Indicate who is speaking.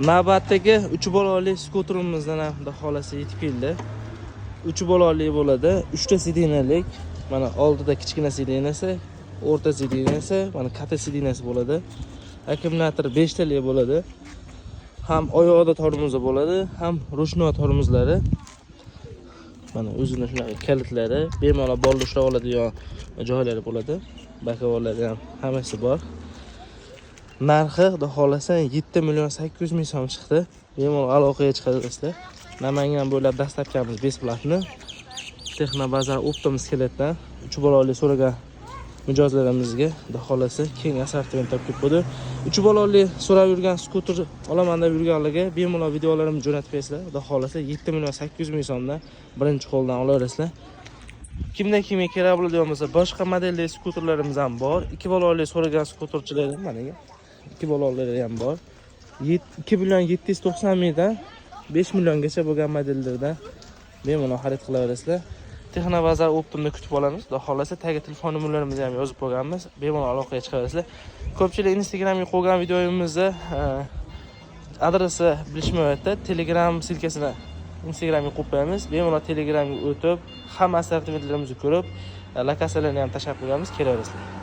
Speaker 1: Navbatdagi 3 bolali skuterimizdan ham xudo xolasa yetib keldi. 3 bolali bo'ladi, 3 ta sidinalik. Mana oldida kichkina sidinasi, o'rta sidinasi, mana katta sidinasi bo'ladi. Akkumulyator 5 talik bo'ladi. Ham oyog'ida tormozi bo'ladi, ham ruchnoy tormozlari. Mana o'zini shunaqa kalitlari, bemalol bolni ushlab oladigan joylari bo'ladi. Bakavorlari ham hammasi bor. Narxi xudo xolasa 7.800.000 so'm chiqdi. Bemalol aloqaga chiqasizlar. Namangan bo'ylab dastlabkamiz besplatni. Texnobazar Optimus keletdan 3 bolali so'ragan mijozlarimizga xudo xolasa keng assortiment topib bo'ldi. 3 bolali so'rab yurgan skuter olaman deb yurganlarga bemalol videolarimni jo'natib bersizlar. Xudo xolasa 7.800.000 so'mdan birinchi qo'ldan olaverasizlar. Kimdan kimga kerak bo'ladigan bo'lsa, boshqa modeldagi skuterlarimiz ham bor. 2 bolali so'ragan skuterchilar mana 2 bolalari ham bor. 2.790.000 dan 5 milliongacha bo'lgan modellardan bemalol xarid qilaverasizlar. Texnobazar Optimni kutib olamiz. Xudo xolasa tagiga telefon nomerlarimizni ham yozib qo'yganmiz. Bemalol aloqaga chiqaverasizlar. Ko'pchilik Instagramga qo'ygan videoyimizni adresi bilishmayapti. Telegram silkasini Instagramga qo'yib qo'yamiz. Bemalol Telegramga o'tib, hamma assortimentlarimizni ko'rib, lokatsiyalarni ham tashlab qo'yamiz. Kelaverasizlar.